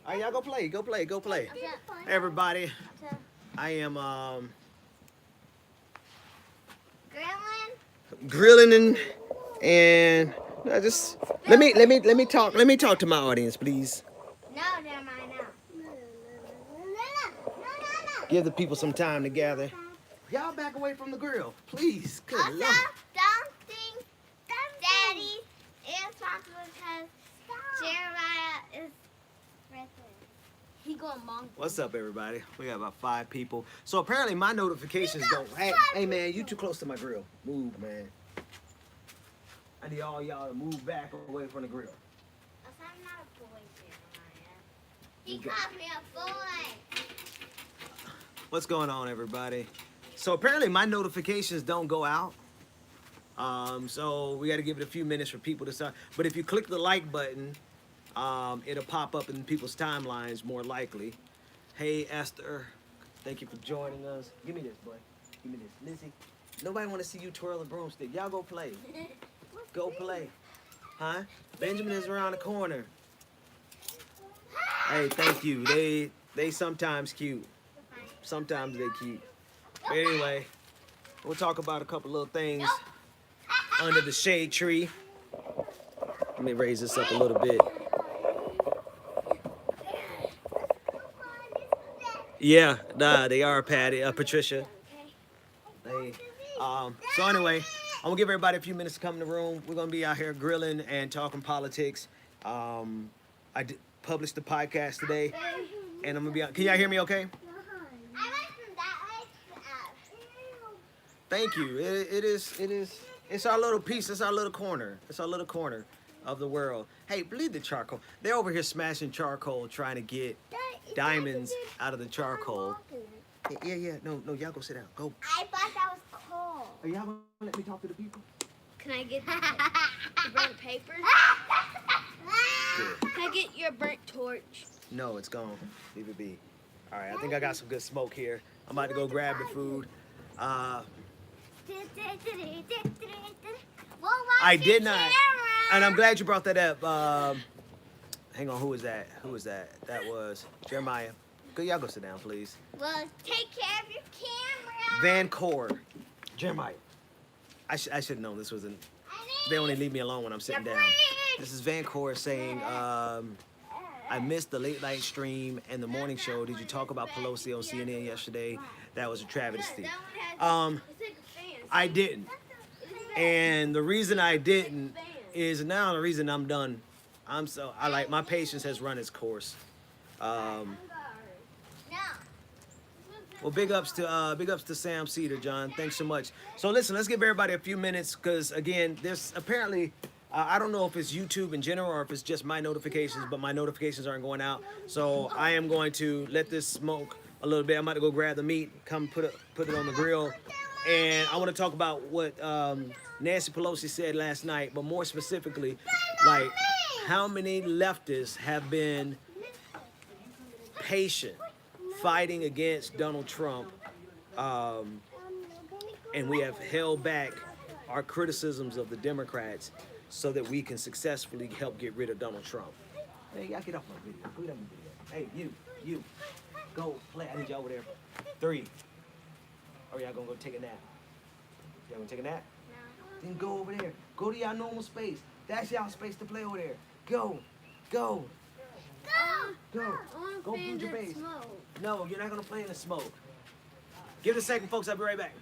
All right, y'all go play. Go play. Go play. Everybody, I am grilling and just let me talk to my audience, please. No, Jeremiah, no. Give the people some time to gather. Y'all back away from the grill, please. Good Also, Lord. don't think Daddy is responsible because Jeremiah is right there. He going monk. What's up, everybody? We got about 5 people. So apparently my notifications don't. Hey, man, you too close to my grill. Move, man. I need all y'all to move back away from the grill. I'm not a boy, Jeremiah. He called me a boy. What's going on, everybody? So apparently my notifications don't go out. So we got to give it a few minutes for people to start. But if you click the like button, it'll pop up in people's timelines more likely. Hey, Esther, thank you for joining us. Give me this, boy. Give me this. Lizzie, nobody want to see you twirl a broomstick. Y'all go play. Go play. Huh? Benjamin is around the corner. Hey, thank you. They sometimes cute. Sometimes they cute. But anyway, we'll talk about a couple little things under the shade tree. Let me raise this up a little bit. Yeah, nah, they are, Patty, Patricia. They, so anyway, I'm gonna give everybody a few minutes to come in the room. We're gonna be out here grilling and talking politics. I published the podcast today, and I'm gonna be out. Can y'all hear me okay? Thank you. It is. It's our little piece. It's our little corner. It's our little corner of the world. Hey, bleed the charcoal. They're over here smashing charcoal, trying to get diamonds out of the charcoal. Yeah. No, y'all go sit down. Go. I thought that was cold. Are y'all gonna let me talk to the people? Can I get the burnt paper? Good. Can I get your burnt torch? No, it's gone. Leave it be. All right, I think I got some good smoke here. I'm about to go grab the food. I did not, and I'm glad you brought that up. Hang on, who was that? That was Jeremiah. Good, y'all go sit down, please. Well, take care of your camera. Van Core. Jeremiah. I should have known this wasn't. They only leave me alone when I'm sitting down. This is Van Core saying, I missed the late night stream and the morning show. Did you talk about Pelosi on CNN yesterday? That was a travesty. I didn't. And the reason I didn't is now the reason I'm done. My patience has run its course. Well, big ups to Sam Cedar, John. Thanks so much. So listen, let's give everybody a few minutes because again, there's apparently I don't know if it's YouTube in general or if it's just my notifications, but my notifications aren't going out. So I am going to let this smoke a little bit. I'm about to go grab the meat, come put it on the grill, and I want to talk about what Nancy Pelosi said last night, but more specifically, like how many leftists have been patient fighting against Donald Trump, and we have held back our criticisms of the Democrats so that we can successfully help get rid of Donald Trump. Hey, y'all get off my video. Put on my video. Hey, you, go play. I need y'all over there. 3. Or y'all gonna go take a nap? Y'all gonna take a nap? No. Then go over there. Go to y'all normal space. That's y'all space to play over there. Go. Go build your base. No, you're not gonna play in the smoke. Give it a second, folks. I'll be right back.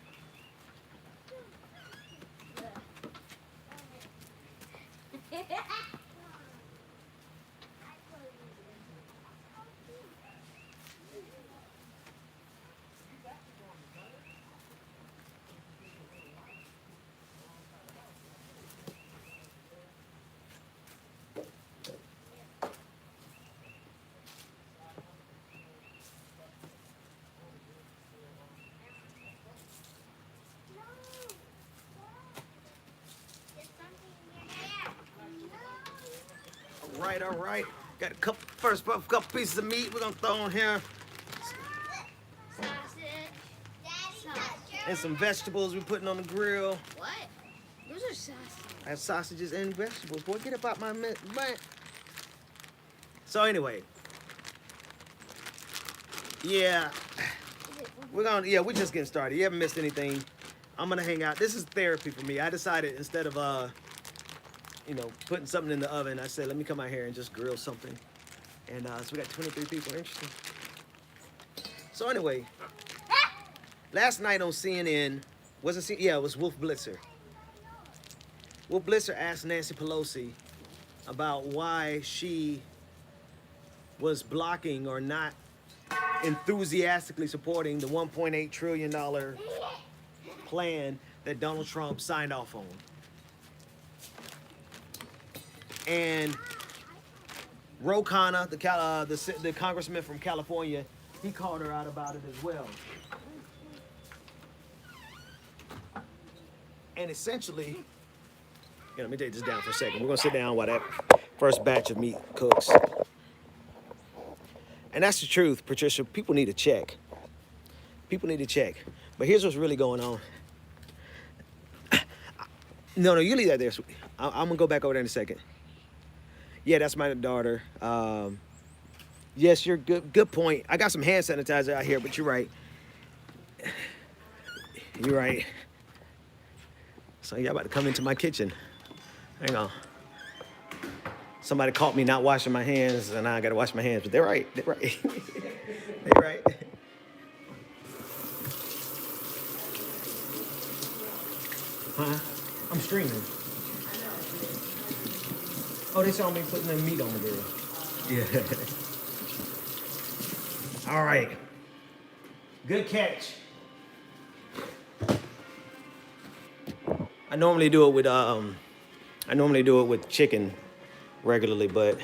All right. Got a couple pieces of meat we're gonna throw on here. And some vegetables we're putting on the grill. What? Those are sausages. I have sausages and vegetables. Boy, get up out my man. So anyway, Yeah, we're just getting started. You haven't missed anything. I'm gonna hang out. This is therapy for me. I decided instead of putting something in the oven, I said let me come out here and just grill something. And so we got 23 people interested. So anyway, last night on CNN, it was Wolf Blitzer. Wolf Blitzer asked Nancy Pelosi about why she was blocking or not enthusiastically supporting the $1.8 trillion plan that Donald Trump signed off on. And Ro Khanna, the congressman from California, he called her out about it as well. And essentially, let me take this down for a second. We're gonna sit down while that first batch of meat cooks. And that's the truth, Patricia. People need to check. People need to check. But here's what's really going on. No, you leave that there, sweetie. I'm gonna go back over there in a second. Yeah, that's my daughter. Yes, you're good. Good point. I got some hand sanitizer out here, but you're right. You're right. So y'all about to come into my kitchen. Hang on. Somebody caught me not washing my hands, and now I gotta wash my hands. But they're right. They're right. They're right. Huh? I'm streaming. Oh, they saw me putting the meat on the grill. Yeah. All right. Good catch. I normally do it with chicken regularly, but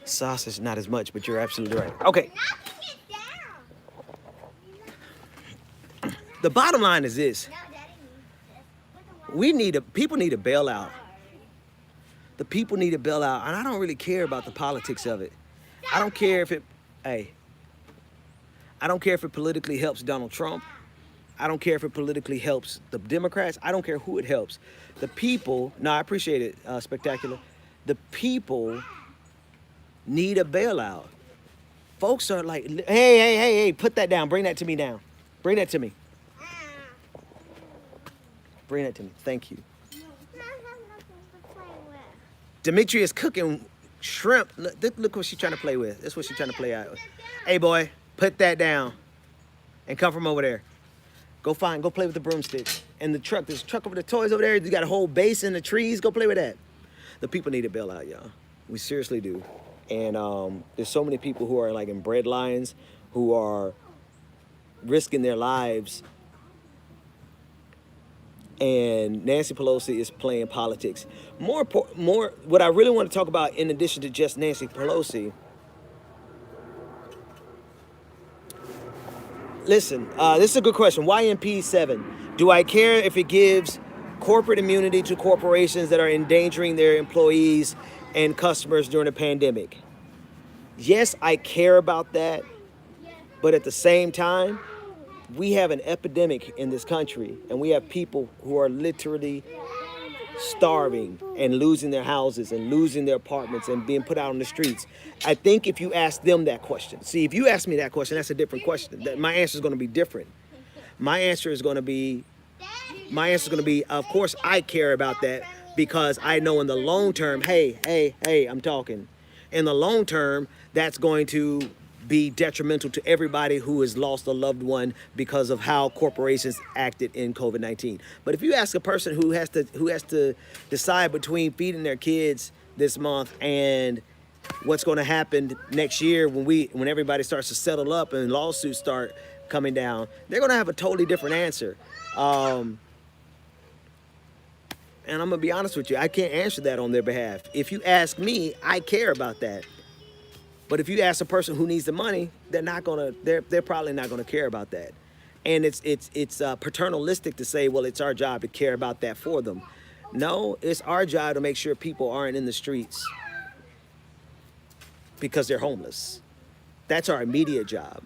sausage not as much, but you're absolutely right. Okay. The bottom line is this. People need a bailout. The people need a bailout, and I don't really care about the politics of it. I don't care if it politically helps Donald Trump. I don't care if it politically helps the Democrats. I don't care who it helps. The people, no, I appreciate it, Spectacular. The people need a bailout. Folks are like, hey, put that down. Bring that to me now. Bring that to me. Bring that to me. Thank you. Dimitri is cooking shrimp. Look what she's trying to play with. That's what she's trying to play out with. Hey, boy, put that down and come from over there. Go play with the broomsticks. And the truck, there's a truck over the toys over there. You got a whole base in the trees. Go play with that. The people need a bailout, y'all. We seriously do. And there's so many people who are like in bread lines who are risking their lives. And Nancy Pelosi is playing politics. More, what I really want to talk about in addition to just Nancy Pelosi. Listen, this is a good question. YMP 7. Do I care if it gives corporate immunity to corporations that are endangering their employees and customers during a pandemic? Yes, I care about that. But at the same time, we have an epidemic in this country, and we have people who are literally starving and losing their houses and losing their apartments and being put out on the streets. I think if you ask them that question, see, if you ask me that question, that's a different question. My answer is going to be different. My answer is going to be, of course, I care about that because I know in the long term, hey, I'm talking. In the long term, that's going to be detrimental to everybody who has lost a loved one because of how corporations acted in COVID-19. But if you ask a person who has to decide between feeding their kids this month and what's going to happen next year when everybody starts to settle up and lawsuits start coming down, they're going to have a totally different answer. And I'm going to be honest with you, I can't answer that on their behalf. If you ask me, I care about that. But if you ask a person who needs the money, they're probably not gonna care about that. And it's paternalistic to say, well, it's our job to care about that for them. No, it's our job to make sure people aren't in the streets because they're homeless. That's our immediate job.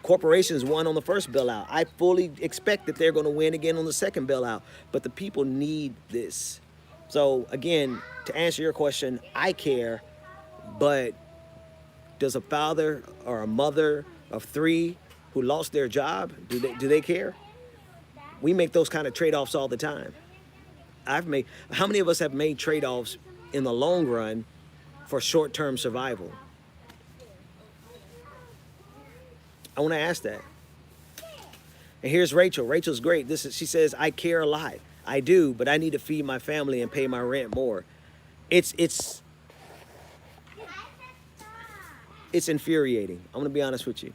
Corporations won on the first bailout. I fully expect that they're gonna win again on the second bailout, but the people need this. So again, to answer your question, I care, but Does a father or a mother of 3 who lost their job, do they care? We make those kind of trade-offs all the time. How many of us have made trade-offs in the long run for short-term survival? I want to ask that. And here's Rachel. Rachel's great. She says, I care a lot. I do, but I need to feed my family and pay my rent more. It's infuriating. I'm gonna be honest with you.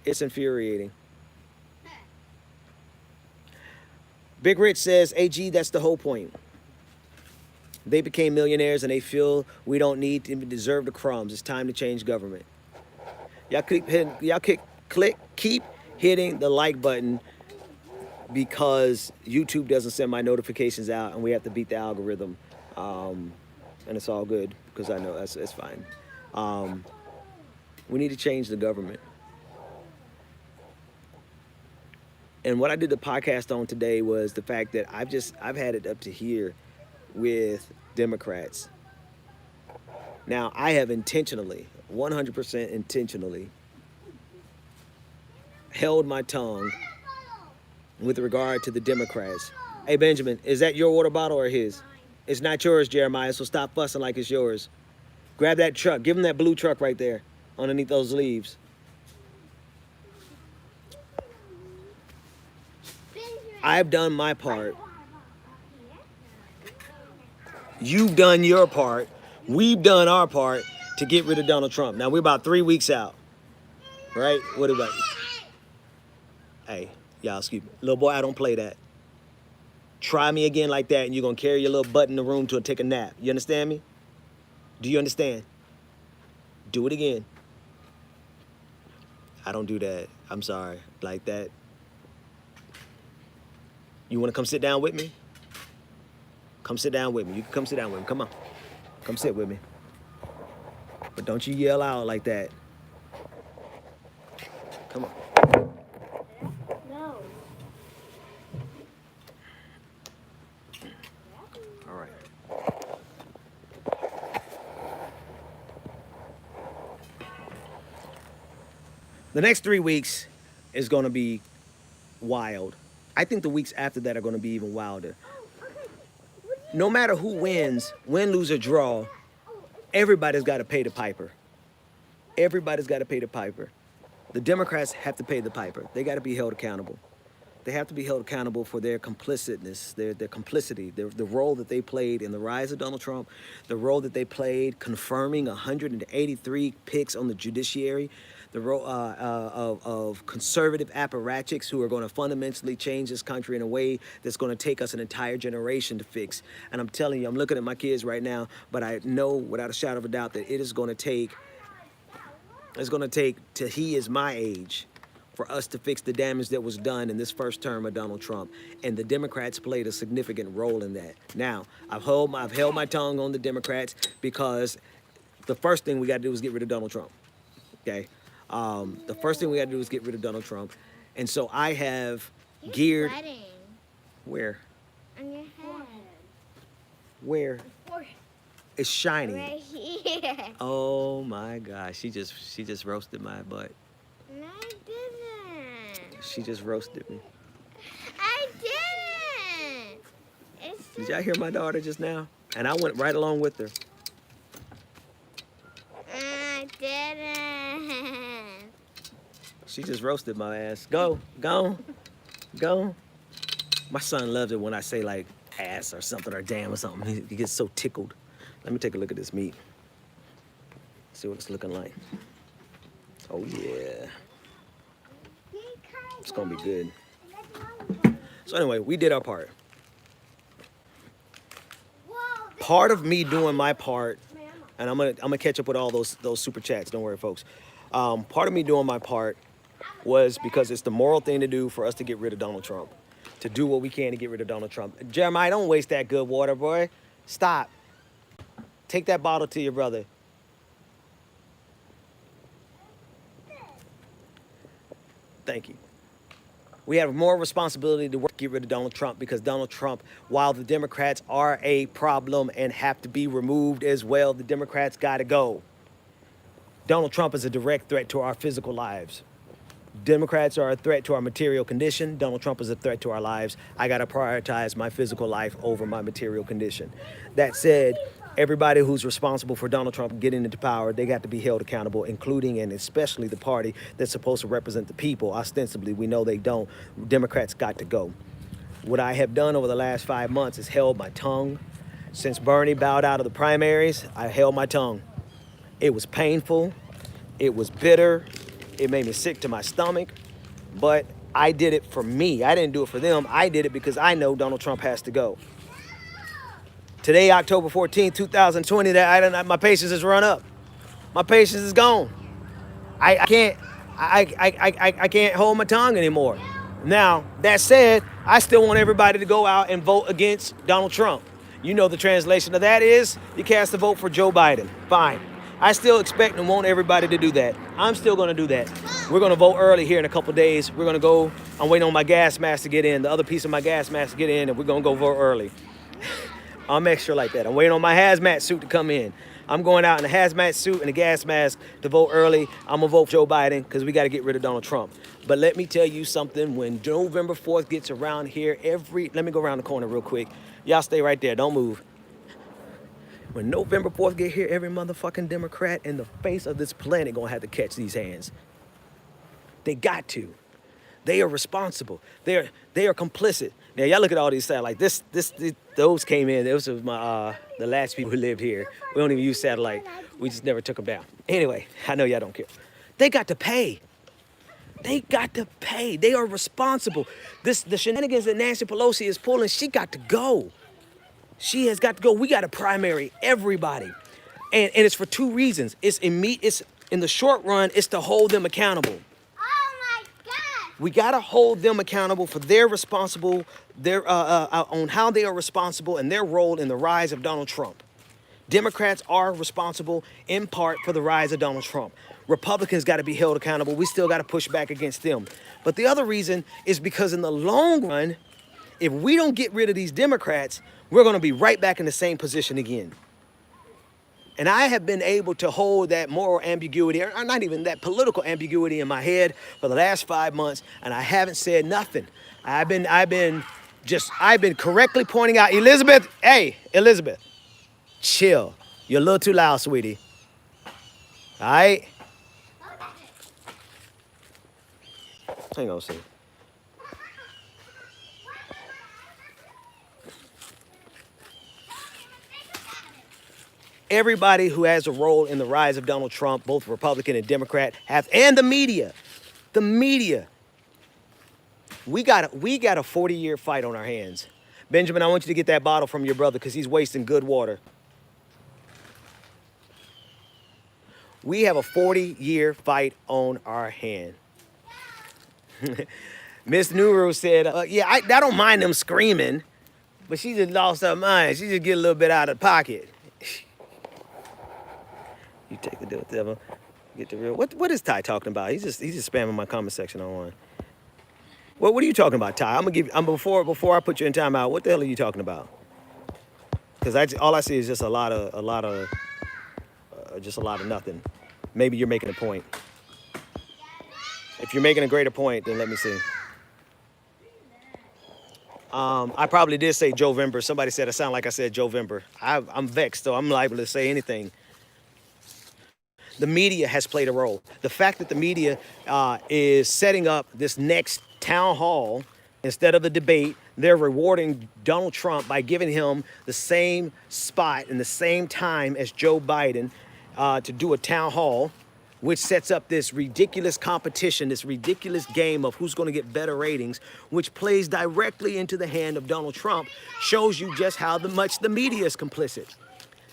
It's infuriating. Big Rich says, AG, that's the whole point. They became millionaires and they feel we don't need to even deserve the crumbs. It's time to change government. Keep hitting the like button because YouTube doesn't send my notifications out and we have to beat the algorithm. And it's all good because I know it's fine. We need to change the government. And what I did the podcast on today was the fact that I've had it up to here with Democrats. Now, I have intentionally, 100% intentionally, held my tongue with regard to the Democrats. Hey, Benjamin, is that your water bottle or his? It's not yours, Jeremiah, so stop fussing like it's yours. Grab that truck. Give him that blue truck right there underneath those leaves. I've done my part. You've done your part. We've done our part to get rid of Donald Trump. Now, we're about 3 weeks out, right? What about you? Hey, y'all, excuse me. Little boy, I don't play that. Try me again like that, and you're going to carry your little butt in the room to take a nap. You understand me? Do you understand? Do it again. I don't do that. I'm sorry. Like that. You want to come sit down with me? Come sit down with me. You can come sit down with me. Come on. Come sit with me. But don't you yell out like that. Come on. No. All right. The next 3 weeks is going to be wild. I think the weeks after that are going to be even wilder. No matter who wins, win, lose, or draw, everybody's got to pay the piper. Everybody's got to pay the piper. The Democrats have to pay the piper. They got to be held accountable. They have to be held accountable for their complicitness, their complicity, the role that they played in the rise of Donald Trump, the role that they played confirming 183 picks on the judiciary, the role of conservative apparatchiks who are going to fundamentally change this country in a way that's going to take us an entire generation to fix. And I'm telling you, I'm looking at my kids right now, but I know without a shadow of a doubt that it's going to take till he is my age for us to fix the damage that was done in this first term of Donald Trump. And the Democrats played a significant role in that. Now, I've held my tongue on the Democrats because the first thing we got to do is get rid of Donald Trump. Okay? The first thing we got to do is get rid of Donald Trump. And so I have geared... Sweating Where? on your head. Where? It's shiny. Right here. Oh my gosh, she just roasted my butt. No, I didn't. She just roasted me. I didn't. It's Did y'all hear my daughter just now? And I went right along with her. I didn't. She just roasted my ass. Go. My son loves it when I say like ass or something or damn or something. He gets so tickled. Let me take a look at this meat. See what it's looking like. Oh yeah. It's gonna be good. So anyway, we did our part. Part of me doing my part, and I'm gonna catch up with all those super chats. Don't worry, folks. Part of me doing my part was because it's the moral thing to do for us to get rid of Donald Trump. To do what we can to get rid of Donald Trump. Jeremiah, don't waste that good water, boy. Stop. Take that bottle to your brother. Thank you. We have more responsibility to work to get rid of Donald Trump because Donald Trump, while the Democrats are a problem and have to be removed as well, the Democrats got to go. Donald Trump is a direct threat to our physical lives. Democrats are a threat to our material condition. Donald Trump is a threat to our lives. I got to prioritize my physical life over my material condition. That said, everybody who's responsible for Donald Trump getting into power, they got to be held accountable, including and especially the party that's supposed to represent the people. Ostensibly, we know they don't. Democrats got to go. What I have done over the last 5 months is held my tongue. Since Bernie bowed out of the primaries, I held my tongue. It was painful. It was bitter. It made me sick to my stomach, but I did it for me. I didn't do it for them. I did it because I know Donald Trump has to go. Today, October 14, 2020, my patience has run up. My patience is gone. I can't hold my tongue anymore. Now, that said, I still want everybody to go out and vote against Donald Trump. You know the translation of that is you cast a vote for Joe Biden. Fine. I still expect and want everybody to do that. I'm still going to do that. We're going to vote early here in a couple days. We're going to go. I'm waiting on my gas mask to get in, the other piece of my gas mask to get in, and we're going to go vote early. I'm extra like that. I'm waiting on my hazmat suit to come in. I'm going out in a hazmat suit and a gas mask to vote early. I'm going to vote for Joe Biden because we got to get rid of Donald Trump. But let me tell you something. When November 4th gets around here, let me go around the corner real quick. Y'all stay right there. Don't move. When November 4th get here, every motherfucking Democrat in the face of this planet gonna have to catch these hands. They got to. They are responsible. They are complicit. Now y'all look at all these satellites. Those came in. Those was my the last people who lived here. We don't even use satellite. We just never took them down. Anyway, I know y'all don't care. They got to pay. They got to pay. They are responsible. The shenanigans that Nancy Pelosi is pulling, she got to go. She has got to go. We got to primary everybody. And it's for two reasons. It's in the short run, it's to hold them accountable. Oh my God! We got to hold them accountable for their on how they are responsible and their role in the rise of Donald Trump. Democrats are responsible in part for the rise of Donald Trump. Republicans got to be held accountable. We still got to push back against them. But the other reason is because in the long run, if we don't get rid of these Democrats, we're going to be right back in the same position again. And I have been able to hold that moral ambiguity, or not even that political ambiguity in my head for the last 5 months, and I haven't said nothing. I've been correctly pointing out, Elizabeth, chill. You're a little too loud, sweetie. All right? Hang on a second. Everybody who has a role in the rise of Donald Trump, both Republican and Democrat, and the media. We got a 40-year fight on our hands. Benjamin, I want you to get that bottle from your brother because he's wasting good water. We have a 40-year fight on our hand. Miss Nuru said, I don't mind them screaming, but she just lost her mind. She just get a little bit out of pocket. You take the devil, get the real. What is Ty talking about? He's just spamming my comment section online. What are you talking about, Ty? Before I put you in timeout. What the hell are you talking about? Because all I see is just a lot of nothing. Maybe you're making a point. If you're making a greater point, then let me see. I probably did say Joe Vember. Somebody said I sound like I said Joe Vember. I'm vexed, so I'm liable to say anything. The media has played a role. The fact that the media is setting up this next town hall instead of the debate, they're rewarding Donald Trump by giving him the same spot and the same time as Joe Biden to do a town hall, which sets up this ridiculous competition, this ridiculous game of who's going to get better ratings, which plays directly into the hand of Donald Trump, shows you just how much the media is complicit.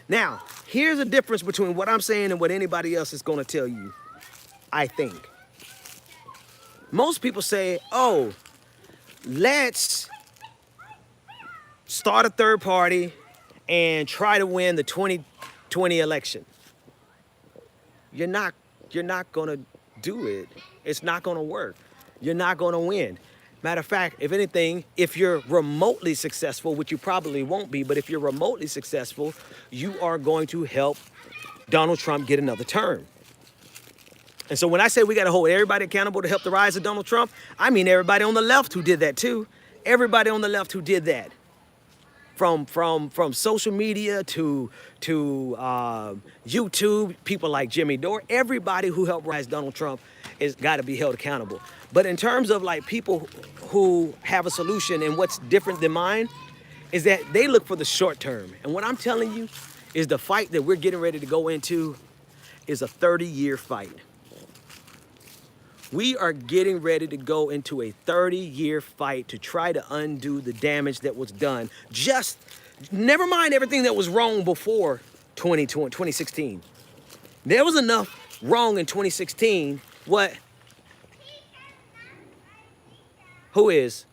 Now, here's the difference between what I'm saying and what anybody else is going to tell you, I think. Most people say, let's start a third party and try to win the 2020 election. You're not going to do it. It's not going to work. You're not going to win. Matter of fact, if anything, if you're remotely successful, which you probably won't be, but if you're remotely successful, you are going to help Donald Trump get another term. And so when I say we got to hold everybody accountable to help the rise of Donald Trump, I mean everybody on the left who did that too. Everybody on the left who did that. From social media to YouTube, people like Jimmy Dore, everybody who helped rise Donald Trump is got to be held accountable. But in terms of like people who have a solution and what's different than mine is that they look for the short term. And what I'm telling you is the fight that we're getting ready to go into is a 30-year fight. We are getting ready to go into a 30-year fight to try to undo the damage that was done. Just never mind everything that was wrong before 2016. There was enough wrong in 2016. What? Who is?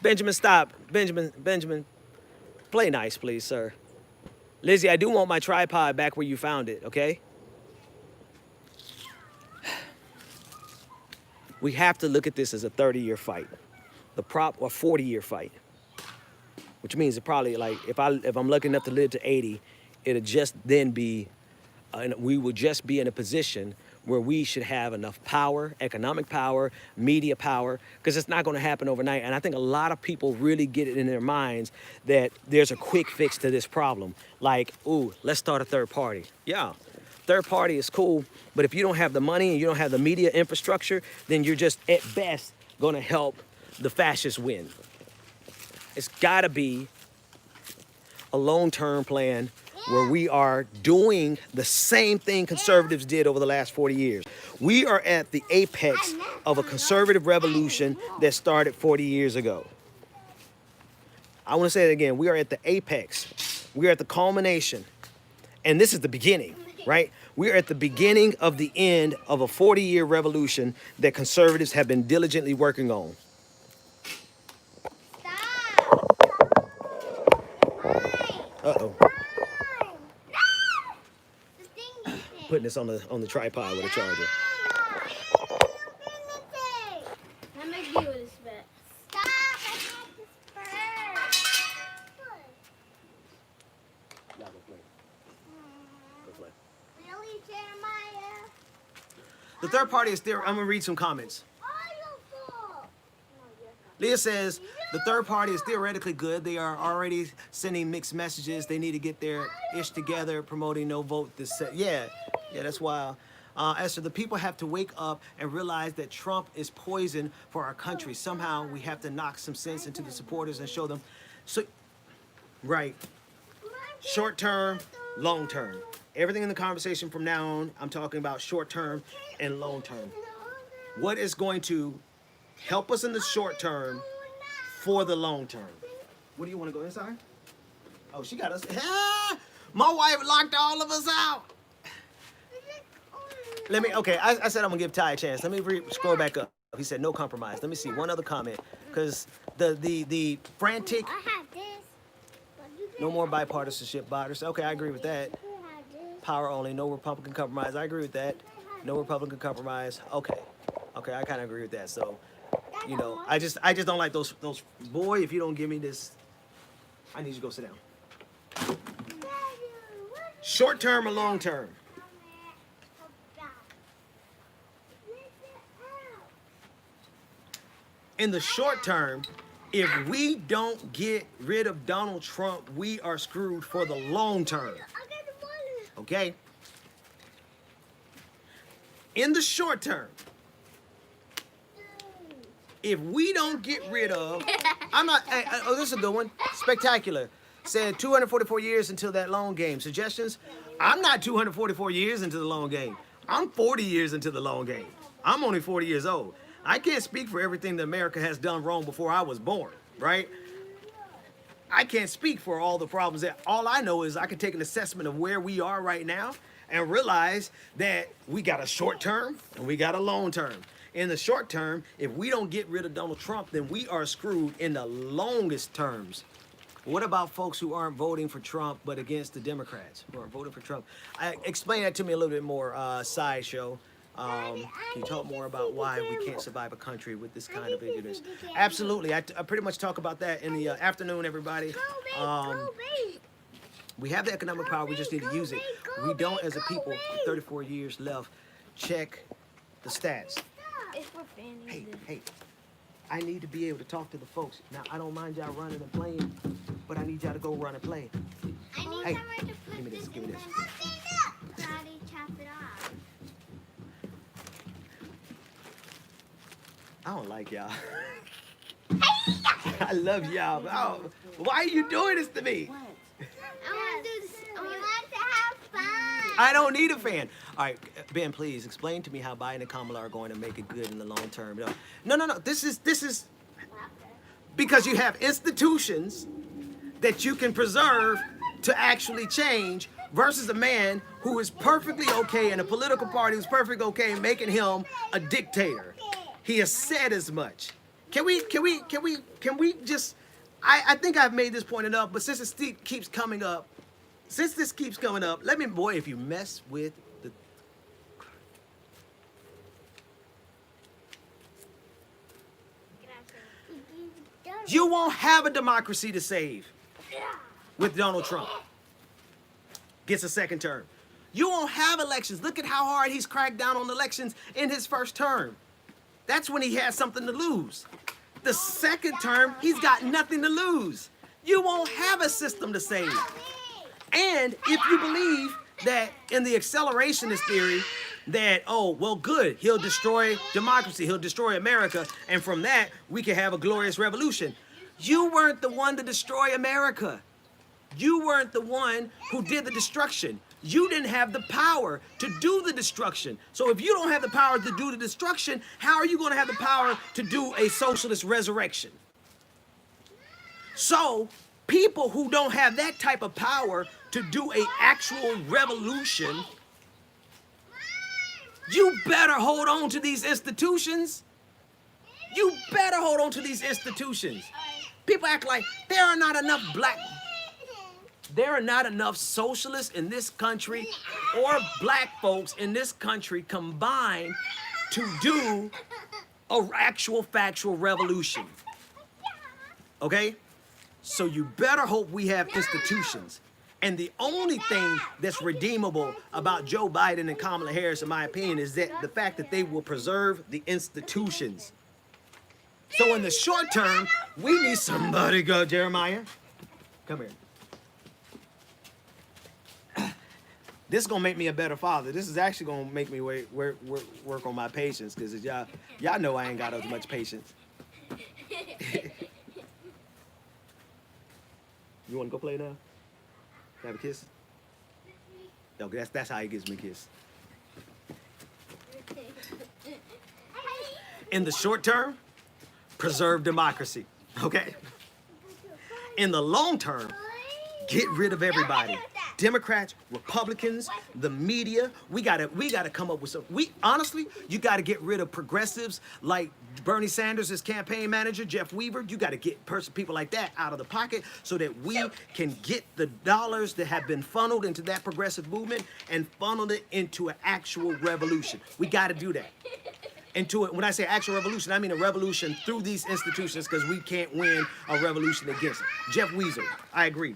Benjamin, stop. Benjamin, play nice, please, sir. Lizzie, I do want my tripod back where you found it, okay? We have to look at this as a 30-year fight, or 40-year fight, which means it probably like if I'm lucky enough to live to 80, it'll just then be, we will just be in a position where we should have enough power, economic power, media power, because it's not going to happen overnight. And I think a lot of people really get it in their minds that there's a quick fix to this problem. Like, ooh, let's start a third party. Yeah. Third party is cool, but if you don't have the money and you don't have the media infrastructure, then you're just at best going to help the fascists win. It's got to be a long-term plan where we are doing the same thing conservatives did over the last 40 years. We are at the apex of a conservative revolution that started 40 years ago. I want to say it again. We are at the apex. We are at the culmination. And this is the beginning. Right? We're at the beginning of the end of a 40-year revolution that conservatives have been diligently working on. Uh-oh. Putting this on the tripod with a charger. How much do you want to spend? Stop! I have to spur. Y'all go play. Go play. Really, Jeremiah? The third party is there. I'm going to read some comments. Leah says, the third party is theoretically good. They are already sending mixed messages. They need to get their ish together, promoting no vote. Yeah, that's wild. Esther, the people have to wake up and realize that Trump is poison for our country. Somehow we have to knock some sense into the supporters and show them. So, right. Short term, long term. Everything in the conversation from now on, I'm talking about short term and long term. What is going to help us in the short term for the long term? What do you want to go inside? Oh, she got us. Ah, my wife locked all of us out. Okay, I said I'm going to give Ty a chance. Let me scroll back up. He said no compromise. Let me see one other comment. Because the frantic, no more bipartisanship, botters. Okay, I agree with that. Power only, no Republican compromise. I agree with that. No Republican compromise. Okay, I kind of agree with that. So, you know, I just don't like those. Boy, if you don't give me this, I need you to go sit down. Short term or long term? In the short term, if we don't get rid of Donald Trump, we are screwed for the long term. Okay? In the short term, if we don't get rid of, this is a good one. Spectacular. Said 244 years until that long game. Suggestions? I'm not 244 years into the long game. I'm 40 years into the long game. I'm only 40 years old. I can't speak for everything that America has done wrong before I was born, right? I can't speak for all the problems that, all I know is I can take an assessment of where we are right now and realize that we got a short term and we got a long term. In the short term, if we don't get rid of Donald Trump, then we are screwed in the longest terms. What about folks who aren't voting for Trump but against the Democrats who aren't voting for Trump? Explain that to me a little bit more, Sideshow. Can you talk more about why we can't survive a country with this kind of ignorance? Absolutely. I pretty much talk about that in the afternoon, everybody. We have the economic power. We just need to use it. We don't, as a people, 34 years left. check the stats. It's for Fanny. Hey, I need to be able to talk to the folks. Now, I don't mind y'all running and playing, but I need y'all to go run and play. I need Hey, somewhere to put give me this, give me this. Daddy, chop it off. I don't like y'all. I love y'all. But why are you doing this to me? I want to do this. I want to have fun. I don't need a fan. All right, Ben, please explain to me how Biden and Kamala are going to make it good in the long term. No. This is because you have institutions that you can preserve to actually change versus a man who is perfectly okay in a political party who's perfectly okay making him a dictator. He has said as much. Can we just, I think I've made this point enough, but since it keeps coming up, let me, boy, if you mess with the, you won't have a democracy to save with Donald Trump. Gets a second term. You won't have elections. Look at how hard he's cracked down on elections in his first term. That's when he has something to lose. The second term, he's got nothing to lose. You won't have a system to save. And if you believe that in the accelerationist theory, that, oh, well, good, he'll destroy democracy, he'll destroy America, and from that, we can have a glorious revolution. You weren't the one to destroy America. You weren't the one who did the destruction. You didn't have the power to do the destruction. So if you don't have the power to do the destruction, how are you going to have the power to do a socialist resurrection? So people who don't have that type of power to do an actual revolution, you better hold on to these institutions. You better hold on to these institutions. People act like there are not enough socialists in this country or black folks in this country combined to do an actual factual revolution. Okay? So you better hope we have institutions. And the only thing that's redeemable about Joe Biden and Kamala Harris, in my opinion, is that the fact that they will preserve the institutions. So in the short term, we need somebody go, Jeremiah. Come here. This is gonna make me a better father. This is actually gonna make me work on my patience, because y'all know I ain't got as much patience. You wanna go play now? Have a kiss? No, that's how he gives me a kiss. In the short term, preserve democracy. Okay? In the long term, get rid of everybody. Democrats, Republicans, the media. We gotta come up with some. Honestly, you gotta get rid of progressives like Bernie Sanders, his campaign manager, Jeff Weaver. You gotta get people like that out of the pocket so that we can get the dollars that have been funneled into that progressive movement and funnel it into an actual revolution. We gotta do that. When I say actual revolution, I mean a revolution through these institutions, because we can't win a revolution against it. Jeff Weaver, I agree.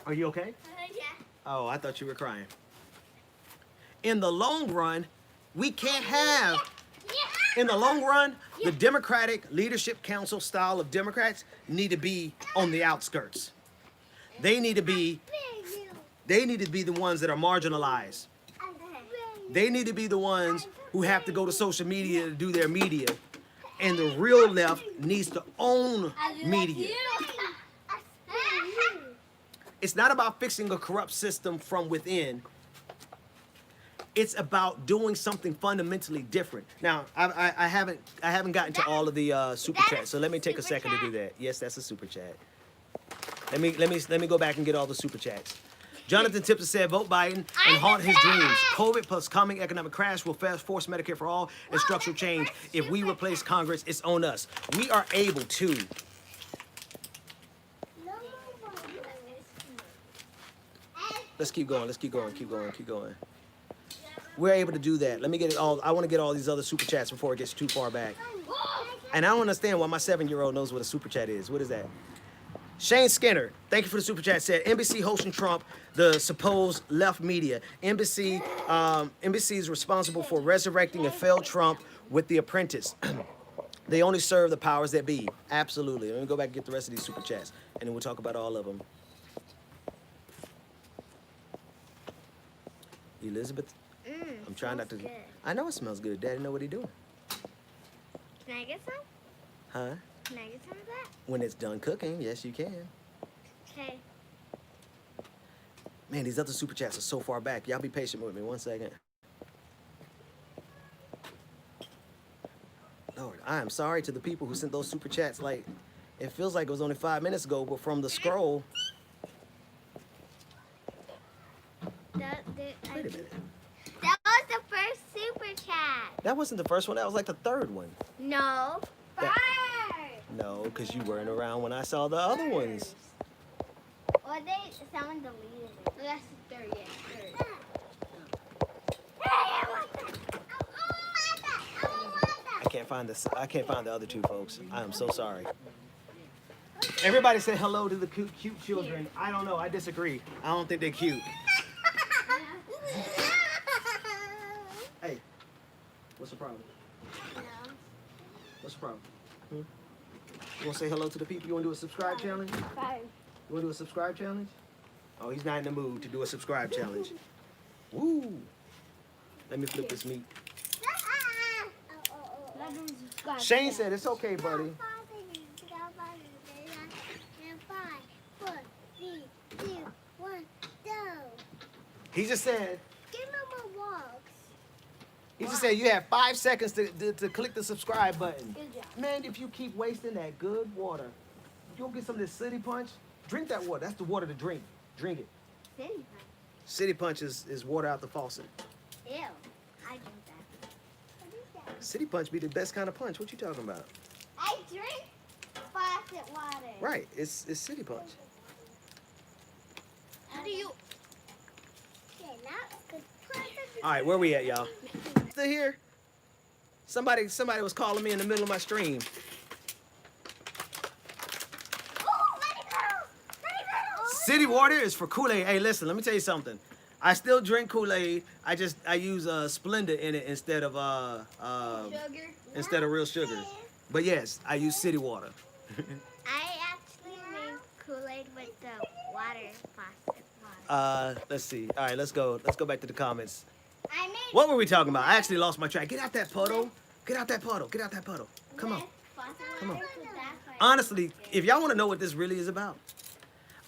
Are you okay? Yeah. Oh, I thought you were crying. In the long run, we can't have, in the long run, the Democratic Leadership Council style of Democrats need to be on the outskirts. They need to be the ones that are marginalized. They need to be the ones who have to go to social media to do their media. And the real left needs to own media. It's not about fixing a corrupt system from within. It's about doing something fundamentally different. Now, I haven't gotten to all of the super chats, so let me take a second to do that. Yes, that's a super chat. Let me go back and get all the super chats. Jonathan Tipton said, vote Biden and haunt his dreams. COVID plus coming economic crash will force Medicare for all and structural change. If we replace Congress, it's on us. We are able to. Let's keep going. We're able to do that. Let me get it all. I want to get all these other super chats before it gets too far back. And I don't understand why my 7-year-old knows what a super chat is. What is that? Shane Skinner, thank you for the super chat. Said NBC hosting Trump, the supposed left media. NBC is responsible for resurrecting a failed Trump with The Apprentice. They only serve the powers that be. Absolutely. Let me go back and get the rest of these super chats, and then we'll talk about all of them. Elizabeth, I'm trying not to. Good. I know it smells good. Daddy know what he doing. Can I get some? Huh? Can I get some of that? When it's done cooking, yes, you can. Okay. Man, these other super chats are so far back. Y'all be patient with me 1 second. Lord, I am sorry to the people who sent those super chats. Like, it feels like it was only 5 minutes ago, but from the scroll. Wait a minute. That was the first super chat. That wasn't the first one. That was like the third one. No. That- First. No, because you weren't around when I saw the other ones. Or someone deleted it. That's the third, yeah. Third. I can't find the other two folks. I am so sorry. Everybody say hello to the cute children. I don't know. I disagree. I don't think they're cute. Hey, what's the problem? What's the problem? You want to say hello to the people? You want to do a subscribe challenge? You Five. want to do a subscribe challenge? Oh, he's not in the mood to do a subscribe challenge. Woo! Let me flip this meat. Shane said it's okay, buddy. He just said. He just said you have 5 seconds to click the subscribe button. Good job. Man, if you keep wasting that good water, you'll get some of this City Punch. Drink that water. That's the water to drink. Drink it. City Punch is water out the faucet. Ew. I drink that. What is that? City Punch be the best kind of punch. What you talking about? I drink faucet water. Right. It's City Punch. How do you? All right, where we at, y'all? Still here? Somebody was calling me in the middle of my stream. Oh, let it go. Let it go. City water is for Kool-Aid. Hey, listen, let me tell you something. I still drink Kool-Aid. I use Splenda in it instead of Sugar. real sugar. But yes, I use city water. I actually made Kool-Aid with the water faucet water. Let's see. All right, let's go back to the comments. I made What were we talking about? I actually lost my track. Get out that puddle. Get out that puddle. Get out that puddle. Come on. faucet Come on. water with that part. Honestly, if y'all want to know what this really is about,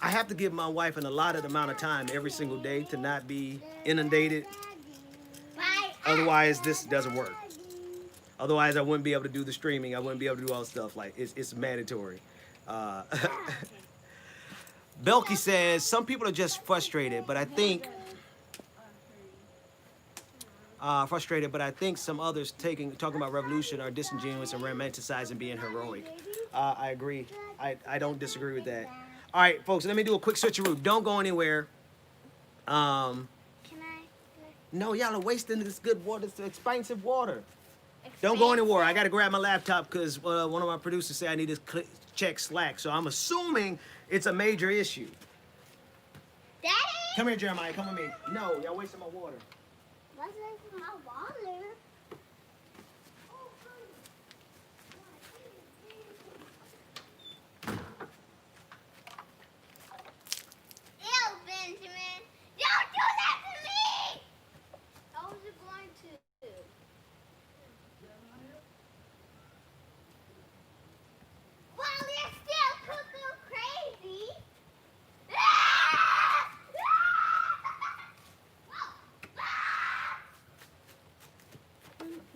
I have to give my wife an allotted amount of time every single day to not be inundated. Bye. Otherwise, this doesn't work. Otherwise, I wouldn't be able to do the streaming. I wouldn't be able to do all the stuff. Like, it's mandatory. Belky says, some people are just frustrated, but I think some others talking about revolution are disingenuous and romanticizing being heroic. I agree. I don't disagree with that. All right, folks, let me do a quick switcheroo. Don't go anywhere. Can I? No, y'all are wasting this good water. It's expensive water. Don't go anywhere. I got to grab my laptop because one of my producers said I need to check Slack. So I'm assuming it's a major issue. Daddy? Come here, Jeremiah. Come with me. No, y'all wasting my water. What's this my water? Ew, Benjamin. Don't do that to me! How was it going to? Well, you're still cuckoo crazy.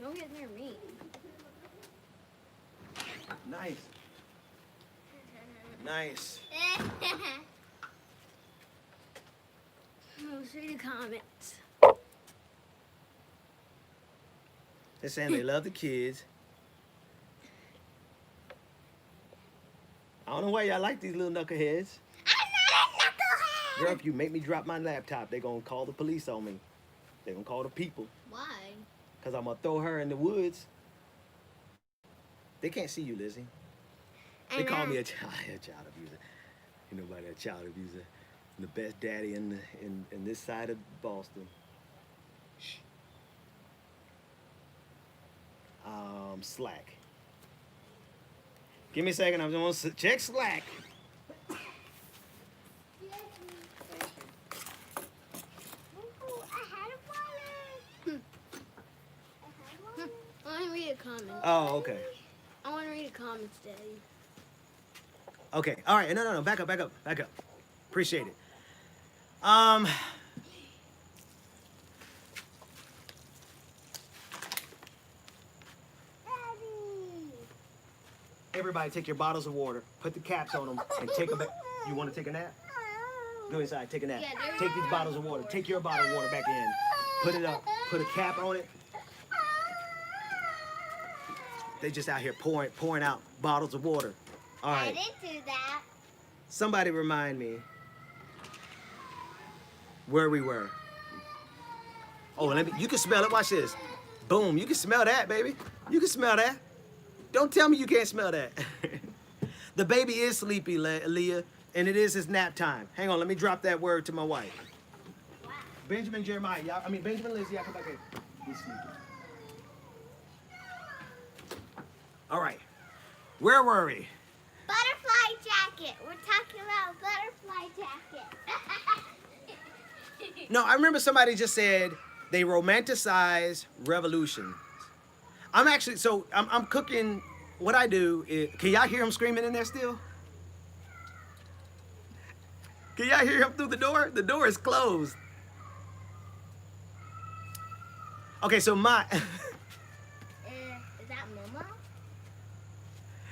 Don't get near me. Nice. Nice. Let's read the comments. They're saying they love the kids. I don't know why y'all like these little knuckleheads. I'm not a knucklehead. Girl, if you make me drop my laptop, they're going to call the police on me. They're going to call the people. Why? Because I'm going to throw her in the woods. They can't see you, Lizzie. They call me a child abuser. You know about that child abuser. The best daddy in this side of Boston. Shh. Slack. Give me a second. I'm going to check Slack. I want to read a comment. Oh, okay. I want to read the comments, Daddy. Okay. All right. No. Back up. Appreciate it. Everybody take your bottles of water, put the caps on them, and take them back. You want to take a nap? Go inside, take a nap. Yeah, Take these bottles of water. Take your bottle of water back in. Put it up. Put a cap on it. They just out here pouring out bottles of water. All I right. didn't do that. Somebody remind me where we were. Oh, you can smell it. Watch this. Boom. You can smell that, baby. You can smell that. Don't tell me you can't smell that. The baby is sleepy, Leah, and it is his nap time. Hang on, let me drop that word to my wife. Wow. Benjamin Lizzie, y'all come back here. He's sleepy. All right. Where were we? Butterfly jacket. We're talking about butterfly jacket. No, I remember somebody just said they romanticize revolution. I'm cooking. What I do is, can y'all hear him screaming in there still? Can y'all hear him through the door? The door is closed. Okay, so Is that Mama?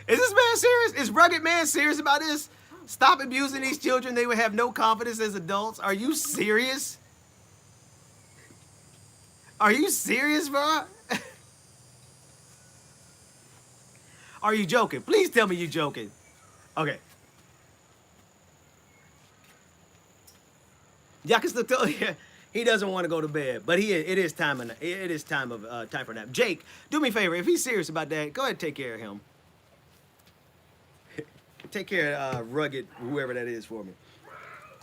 is this man serious? Is Rugged Man serious about this? Stop abusing these children. They would have no confidence as adults. Are you serious? Are you serious, bro? Are you joking? Please tell me you're joking. Okay. Y'all can still tell he doesn't want to go to bed, but it is time for a nap. Jake, do me a favor. If he's serious about that, go ahead and take care of him. Take care of Rugged, whoever that is, for me.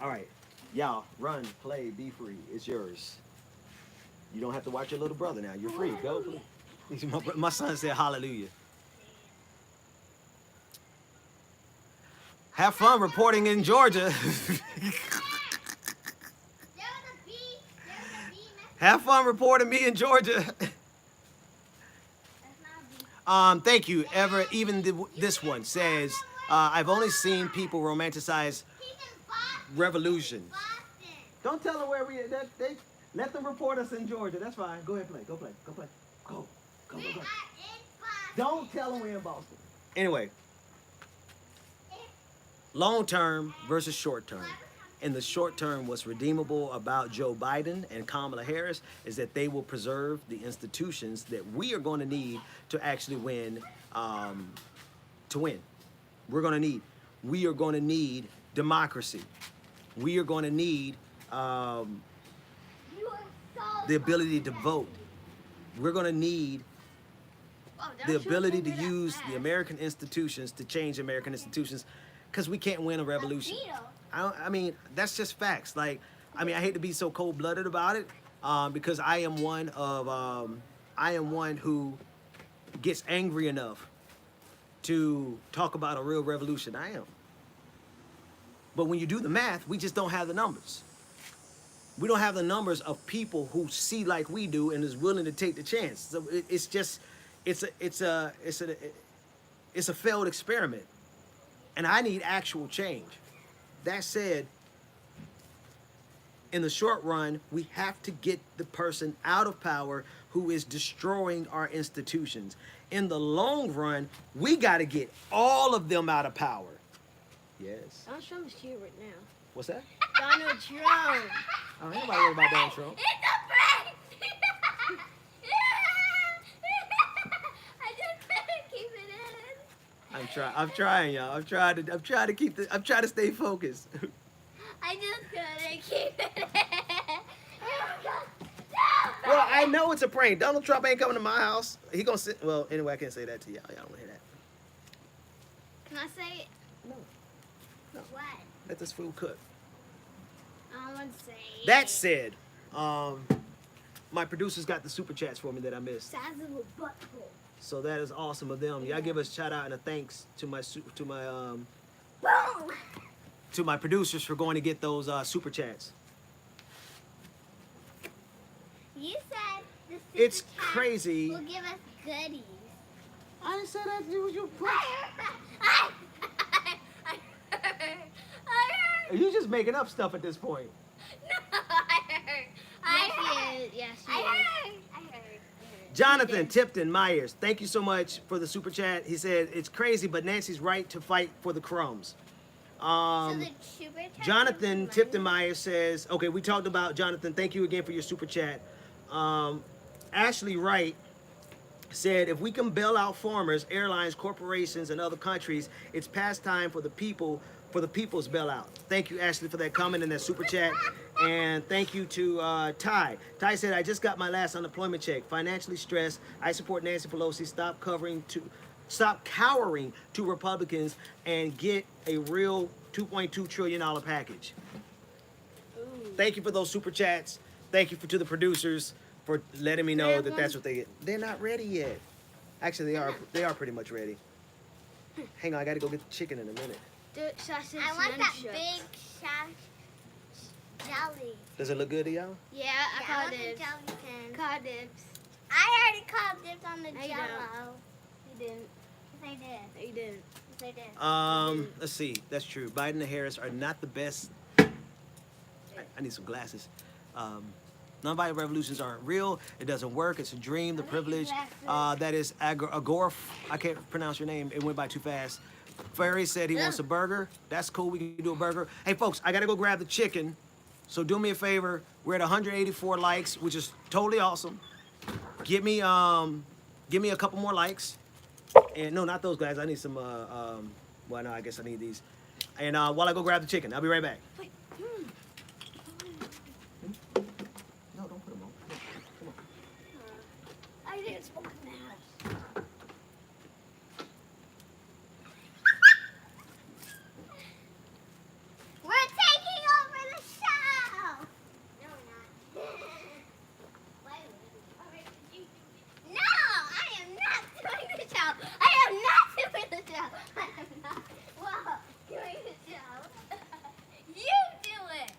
All right. Y'all, run, play, be free. It's yours. You don't have to watch your little brother now. You're free. Go. My son said hallelujah. Have fun reporting in Georgia. Have fun reporting me in Georgia. Thank you. This one says, I've only seen people romanticize revolution. Don't tell them where we are. Let them report us in Georgia. That's fine. Go ahead, play. Go play. Go play. Go. Don't tell them we're in Boston. Anyway. Long term versus short term. In the short term, what's redeemable about Joe Biden and Kamala Harris is that they will preserve the institutions that we are going to need to actually win. We are going to need democracy. We are going to need the ability to vote. We're going to need the ability to use the American institutions to change American institutions, because we can't win a revolution. I mean, that's just facts. Like, I hate to be so cold-blooded about it, because I am one who gets angry enough to talk about a real revolution. I am. But when you do the math, we just don't have the numbers. We don't have the numbers of people who see like we do and is willing to take the chance. So it's a failed experiment. And I need actual change. That said, in the short run, we have to get the person out of power who is destroying our institutions. In the long run, we got to get all of them out of power. Yes. Donald Trump is here right now. What's that? Donald Trump. Oh, ain't nobody worried about Donald Trump. It's a prank! I just couldn't keep it in. I'm trying, y'all. I'm trying to stay focused. I just couldn't keep it in. Well, I know it's a prank. Donald Trump ain't coming to my house. He gonna sit. Well, anyway, I can't say that to y'all. Y'all don't want to hear that. Can I say it? No. What? Let this food cook. I want to say. That said, my producers got the super chats for me that I missed. Size of a butthole. So that is awesome of them. Y'all give us a shout out and a thanks to my Boom! to my producers for going to get those super chats. You said the super It's chat crazy. will give us goodies. I didn't say that. You I heard. you just making up stuff at this point. No, I heard. Yes, I heard. I heard. Jonathan Tipton Myers, thank you so much for the super chat. He said it's crazy, but Nancy's right to fight for the crumbs. So the super chat Jonathan was Tipton money? Myers says, okay, we talked about Jonathan. Thank you again for your super chat. Ashley Wright said, if we can bail out farmers, airlines, corporations, and other countries, it's past time for the people, for the people's bailout. Thank you, Ashley, for that comment and that super chat. And thank you to Ty. Ty said, I just got my last unemployment check. Financially stressed. I support Nancy Pelosi. Stop cowering to Republicans and get a real $2.2 trillion package. Thank you for those super chats. Thank you to the producers for letting me know that that's what they get. They're not ready yet. Actually, they are pretty much ready. Hang on, I gotta go get the chicken in a minute. Sausage I want that nunchucks. big jelly. Does it look good to y'all? Yeah, I Yeah, I called want the dibs. jellykins. Called dibs. I already called dibs on the No, you jello. You didn't. Yes, I did. No, you didn't. Yes, I did. Let's see. That's true. Biden and Harris are not the best. I need some glasses. Nonviolent revolutions aren't real. It doesn't work. It's a dream. The privilege that is Agorf. I can't pronounce your name. It went by too fast. Ferry said he wants a burger. That's cool. We can do a burger. Hey, folks, I got to go grab the chicken. So do me a favor. We're at 184 likes, which is totally awesome. Give me a couple more likes. And no, not those guys. I need some. Well, no, I guess I need these. And while I go grab the chicken, I'll be right back. Wait. No, don't put them on. Come on. I didn't smoke in the house. We're taking over the show. No, we're not. No, I am not doing the show. I am not doing the show. I am not. Whoa, doing the show. You do it.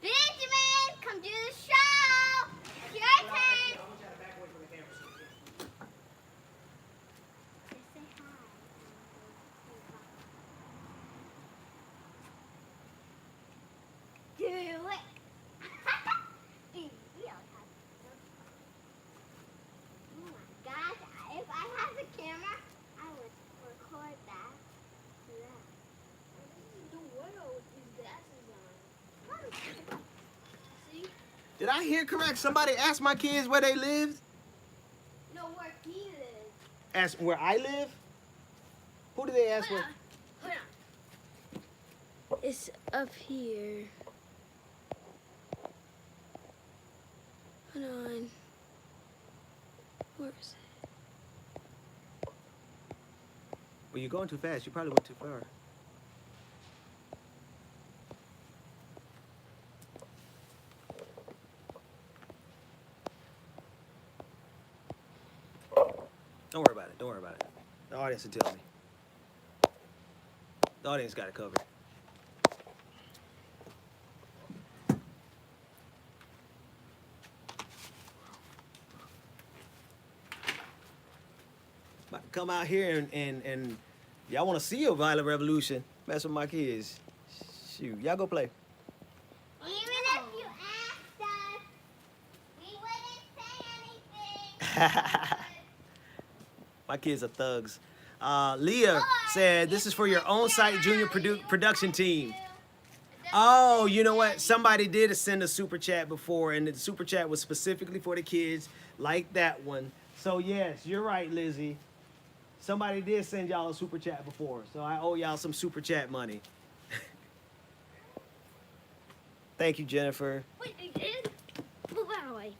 Benjamin, come do the show. It's your turn. Just say hi. Do it. Dude, we all have to. Oh my gosh, if I had the camera, I would record that. Yeah. The world with these glasses on. See? Did I hear correct? Somebody asked my kids where they lived? No, where he lives. Ask where I live? Who did they ask where? Hold on. It's up here. Hold on. Where is it? Well, you're going too fast. You probably went too far. Don't worry about it. Don't worry about it. The audience will tell me. The audience got it covered. About to come out here and y'all want to see a violent revolution? Mess with my kids. Shoot, y'all go play. Even if you asked us, we wouldn't say anything. My kids are thugs. Leah said, this is for your on-site junior production team. Oh, you know what? Somebody did send a super chat before, and the super chat was specifically for the kids, like that one. So yes, you're right, Lizzie. Somebody did send y'all a super chat before, so I owe y'all some super chat money. Thank you, Jennifer. Wait, they did? Move that away.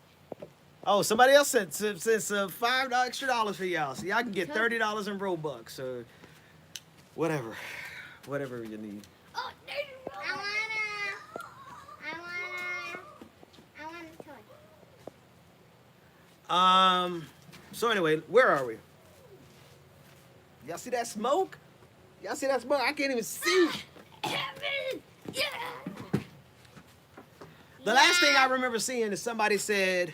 Oh, somebody else sent $5 extra for y'all, so y'all can get $30 in Robux or whatever you need. Oh, there's I want a toy. So anyway, where are we? Y'all see that smoke? Y'all see that smoke? I can't even see. Heaven! Yeah! The last thing I remember seeing is somebody said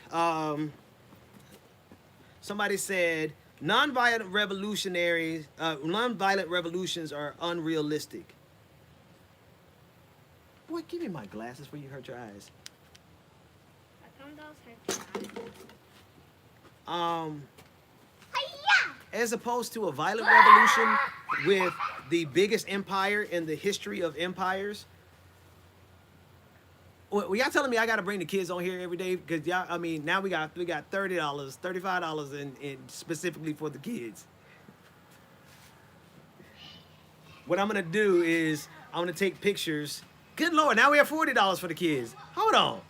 nonviolent revolutions are unrealistic. Boy, give me my glasses before you hurt your eyes. As opposed to a violent revolution with the biggest empire in the history of empires. Well, y'all telling me I got to bring the kids on here every day because y'all. I mean, now we got $30, $35 in specifically for the kids. What I'm gonna do is I'm gonna take pictures. Good Lord, now we have $40 for the kids. Hold on.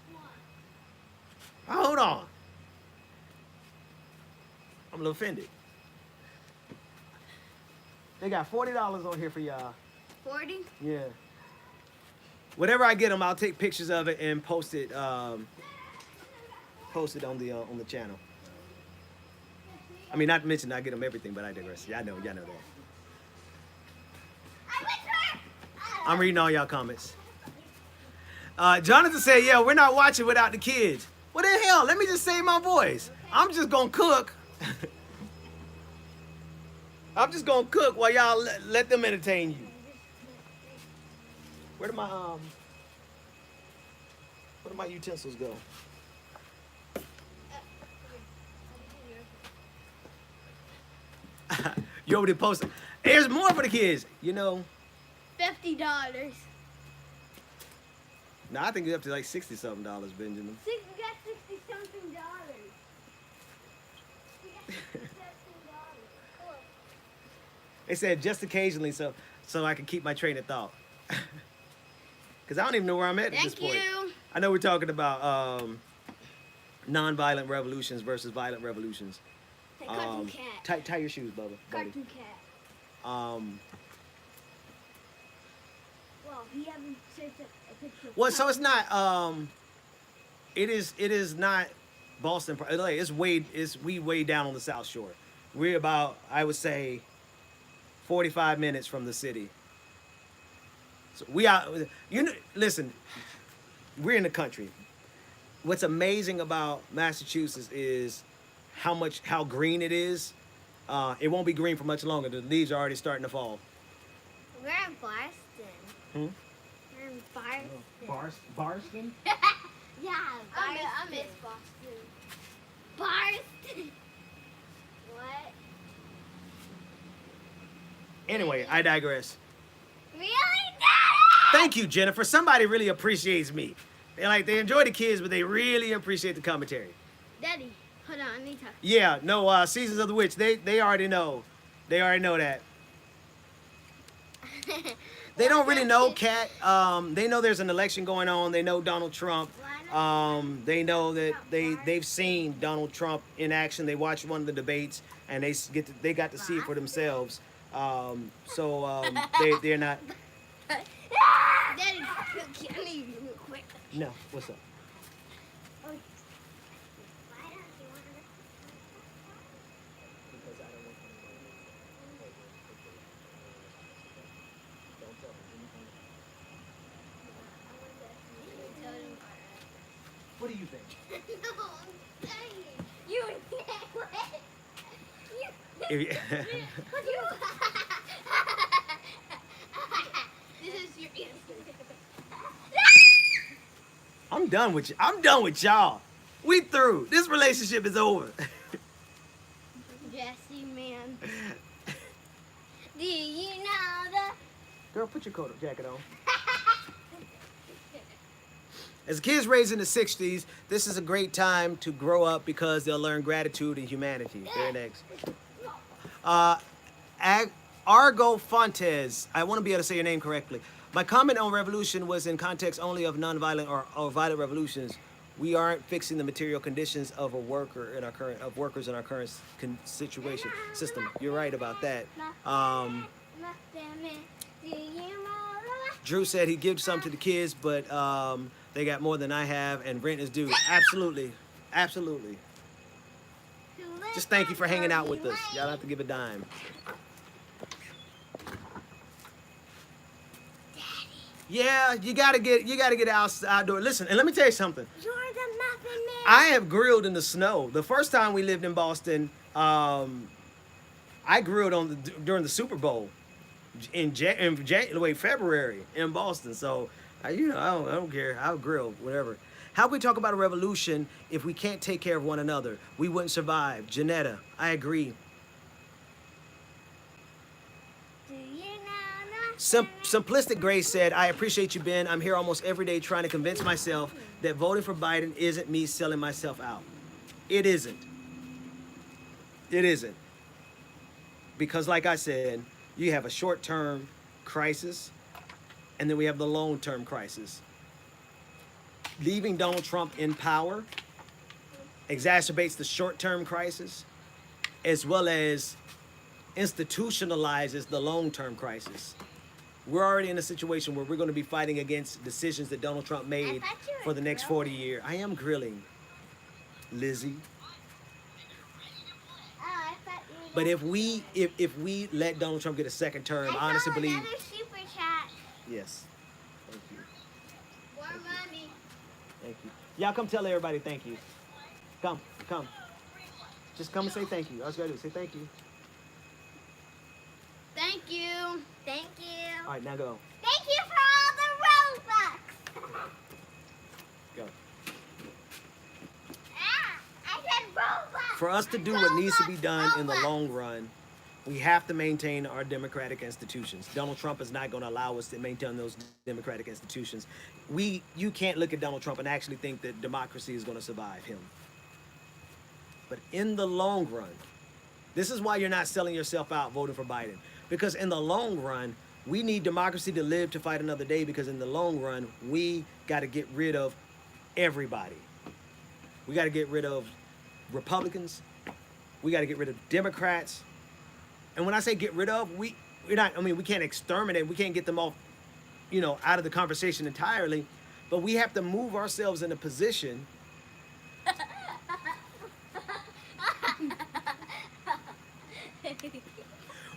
Hold on. I'm a little offended. They got $40 on here for y'all. 40? Yeah. Whatever I get them, I'll take pictures of it and post it. Post it on the channel. I mean, not to mention I get them everything, but I digress. Y'all know that. I'm reading all y'all comments. Jonathan said, "Yeah, we're not watching without the kids." What the hell? Let me just save my voice. I'm just gonna cook. I'm just gonna cook while y'all let them entertain you. Where do my utensils go? You already posted. There's more for the kids. You know. $50. No, I think it's up to like $60-something, Benjamin. We got $60-something. They said just occasionally, so I can keep my train of thought. Because I don't even know where I'm at this point. Thank you. I know we're talking about non-violent revolutions versus violent revolutions. Hey, cartoon cat. Tie your shoes, Bubba. Buddy. Cartoon cat. Well, he hasn't sent a picture. Well, so it's not. It is not Boston. It's way down on the South Shore. We're about, I would say, 45 minutes from the city. So we are. Listen. We're in the country. What's amazing about Massachusetts is how green it is. It won't be green for much longer. The leaves are already starting to fall. We're in Boston. Hmm? We're in Boston. Barston? Yeah, I miss Boston. Boston. What? Anyway, I digress. Really, Daddy? Thank you, Jennifer. Somebody really appreciates me. They enjoy the kids, but they really appreciate the commentary. Daddy, hold on, I need to. Yeah, no, Seasons of the Witch, they already know. They already know that. They don't really know, Kat. They know there's an election going on. They know Donald Trump. They know that they've seen Donald Trump in action. They watched one of the debates, and they got to see it for themselves. They're not. Daddy, I need you real quick. No, what's up? What do you think? No, I'm saying you can't. This is your answer. I'm done with you. I'm done with y'all. We through. This relationship is over. Jesse, man. Put your coat jacket on. As kids raised in the 60s, this is a great time to grow up because they'll learn gratitude and humanity. Very next. Argo Fontes. I want to be able to say your name correctly. My comment on revolution was in context only of nonviolent or violent revolutions. We aren't fixing the material conditions of workers in our current situation system. You're right about that. Drew said he gives some to the kids, but they got more than I have, and rent is due. Absolutely, absolutely. Just thank you for hanging out with us. Y'all don't have to give a dime. Yeah, you gotta get outdoor. Listen, and let me tell you something. You're the Muffin Man. I have grilled in the snow. The first time we lived in Boston, I grilled during the Super Bowl in February in Boston. So I don't care. I'll grill whatever. How can we talk about a revolution if we can't take care of one another? We wouldn't survive. Janetta, I agree. Simplistic Grace said, I appreciate you, Ben. I'm here almost every day trying to convince myself that voting for Biden isn't me selling myself out. It isn't. It isn't. Because like I said, you have a short-term crisis, and then we have the long-term crisis. Leaving Donald Trump in power exacerbates the short-term crisis, as well as institutionalizes the long-term crisis. We're already in a situation where we're going to be fighting against decisions that Donald Trump made for the next 40 years. I am grilling, Lizzie. But if we let Donald Trump get a second term, I honestly believe. Another super chat. Yes. Thank you. More money. Thank you. Y'all come tell everybody thank you. Come. Just come and say thank you. All you gotta do is say thank you. Thank you. Thank you. All right, now go. Thank you for all the Robux. Go. I said Robux. For us to do what needs to be done in the long run, we have to maintain our democratic institutions. Donald Trump is not going to allow us to maintain those democratic institutions. You can't look at Donald Trump and actually think that democracy is going to survive him. But in the long run, this is why you're not selling yourself out voting for Biden. Because in the long run, we need democracy to live to fight another day, because in the long run, we got to get rid of everybody. We got to get rid of Republicans. We got to get rid of Democrats. And when I say get rid of, we can't exterminate. We can't get them off, out of the conversation entirely. But we have to move ourselves in a position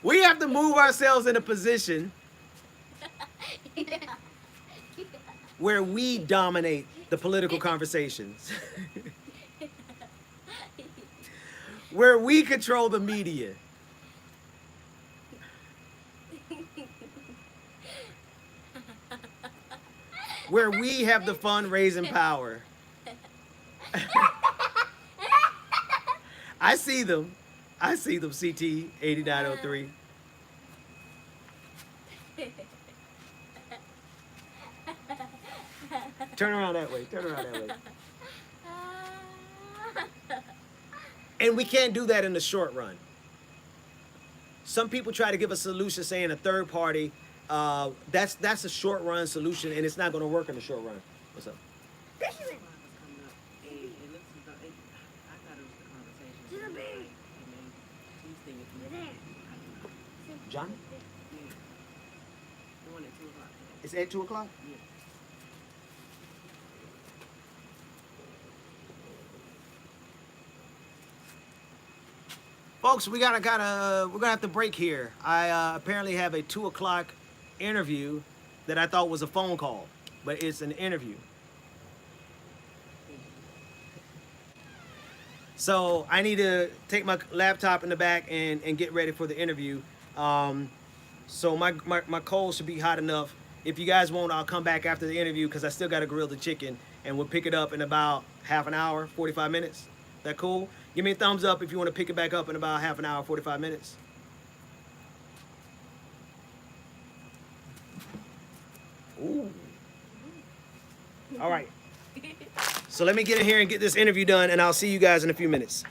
we have to move ourselves in a position where we dominate the political conversations. Where we control the media. Where we have the fundraising power. I see them, CT 8903. Turn around that way. And we can't do that in the short run. Some people try to give a solution saying a third party. That's a short run solution, and it's not going to work in the short run. What's up? John? It's at 2 o'clock? Yeah. Folks, we're gonna have to break here. I apparently have a 2 o'clock interview that I thought was a phone call, but it's an interview. So I need to take my laptop in the back and get ready for the interview. So my coals should be hot enough. If you guys want, I'll come back after the interview because I still got to grill the chicken, and we'll pick it up in about half an hour, 45 minutes. That cool? Give me a thumbs up if you want to pick it back up in about half an hour, 45 minutes. Ooh. All right. So let me get in here and get this interview done, and I'll see you guys in a few minutes.